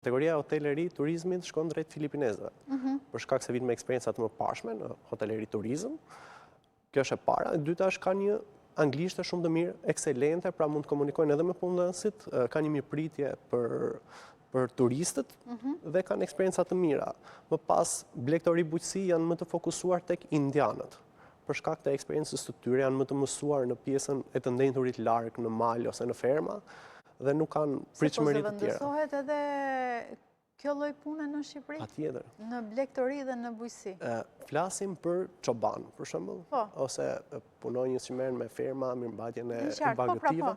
Kategoria hoteleri turizmit shkon drejt filipinezëve. Për shkak se vjen me eksperienca të mëparshme në hoteleri turizëm. Kjo është e para. E dyta është ka një anglishte shumë të mirë, ekselente, pra mund të komunikojnë edhe me punëdhënësit, ka një mirëpritje për turistët dhe kanë eksperienca të mira. Më pas, blegtori bujqësi janë më të fokusuar tek indianët. Për shkak të eksperiencës së tyre janë më të mësuar në pjesën e të ndendurit larg në mal ose në ferma dhe nuk kanë pritshmëri të tjera. Se po zëvendësohet edhe kjo lloj pune në Shqipëri? Patjetër. Në blegtori dhe në bujqësi? Flasim për çoban, për shembull, ose punonjës që merren me ferma, mirëmbajtjen e bagëtive.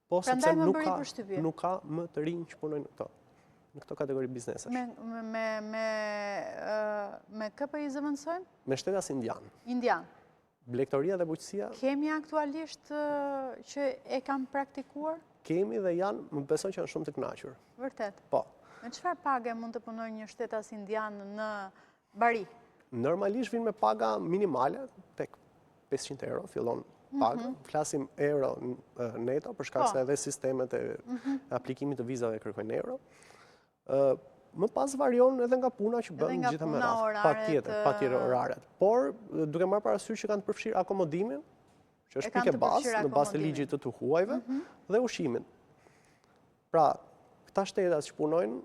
Po, sepse nuk ka më të rinj që punojnë në këto kategori biznesesh. Me KPI zëvendësojmë? Me shtetas indian. Indian. Blegtoria dhe bujqësia. Kemi aktualisht që e kam praktikuar? Kemi dhe janë, më besoj që janë shumë të kënaqur. Vërtet? Po. Me çfarë page mund të punojë një shtetas indian në Bari? Normalisht vinë me paga minimale, tek 500 euro fillon paga. Flasim euro neto, për shkak se edhe sistemet e aplikimit të vizave kërkojnë euro. Më pas varion edhe nga puna që bën gjithë me radhë. Patjetër oraret. Por, duke marrë parasysh që kanë të përfshirë akomodimin, që është pikë bazë në bazë të ligjit të huajve dhe ushimin. Pra, këta shtetas që punojnë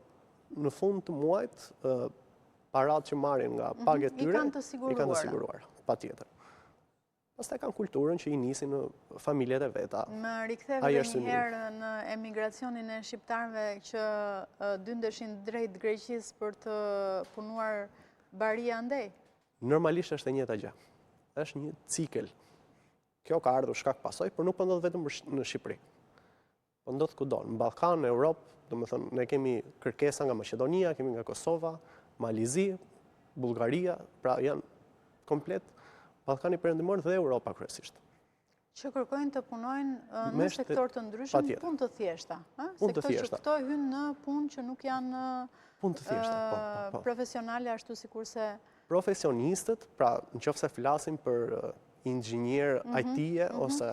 në fund të muajit, paratë që marrin nga paget tyre, i kanë të siguruar. Patjetër. Pastaj kanë kulturën që i nisin në familjet e veta. Më riktheve një herë në emigracionin e shqiptarëve që dyndeshin drejt Greqisë për të punuar Bari andej? Normalisht është e njëjta gjë. Është një cikël. Kjo ka ardhur shkak pasoj, por nuk po ndodh vetëm në Shqipëri. Po ndodh kudo, në Ballkan, në Europë, domethënë ne kemi kërkesa nga Maqedonia, kemi nga Kosova, Malizi, Bullgaria, pra janë komplet Ballkani Perëndimor dhe Europa kryesisht. Që kërkojnë të punojnë në sektor të ndryshëm, punë të thjeshta. Sektor që këto hynë në punë që nuk janë profesionale ashtu sikurse profesionistët, pra nëse flasim për inxhinier IT-e ose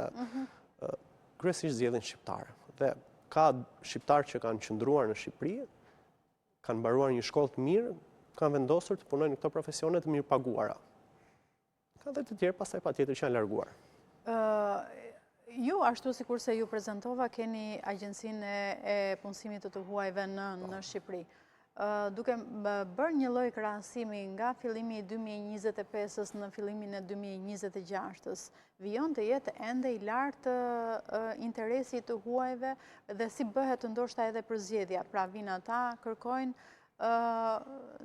kryesisht zgjedhin shqiptarë. Dhe ka shqiptarë që kanë qëndruar në Shqipëri, kanë mbaruar një shkollë të mirë, kanë vendosur të punojnë në këto profesione të mirë paguara. Ka dhe të tjerë pastaj patjetër që janë larguar. Ju, ashtu sikurse ju prezentova, keni agjencinë e punësimit të huajve në Shqipëri. Duke bërë një lloj krahasimi nga fillimi i 2025-s në fillimin e 2026-s, vijon të jetë ende i lartë interesi të huajve dhe si bëhet ndoshta edhe përzgjedhja. Pra vinë ata, kërkojnë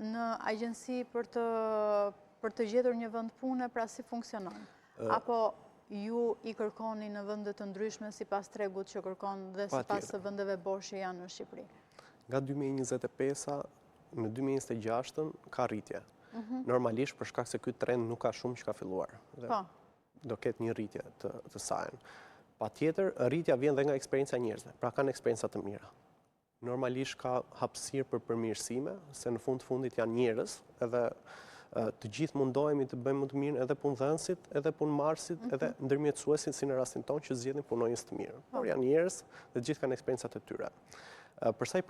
në agjenci për të gjetur një vend pune, pra si funksionon? Apo ju i kërkoni në vende të ndryshme sipas tregut që kërkon dhe sipas vendeve bosh që janë në Shqipëri? Nga 2025 në 2026 ka rritje. Normalisht për shkak se ky trend nuk ka shumë që ka filluar. Do ketë një rritje të saj. Patjetër, rritja vjen dhe nga eksperjenca e njerëzve, pra kanë eksperienca të mira. Normalisht ka hapësirë për përmirësime, se në fund të fundit janë njerëz, edhe të gjithë mundohemi të bëjmë më të mirë edhe punëdhënësit, edhe punëmarrësit, edhe ndërmjetësuesit si në rastin tonë që zgjedhin punonjës të mirë. Por janë njerëz dhe gjithë kanë eksperiencat e tyre. Përsa i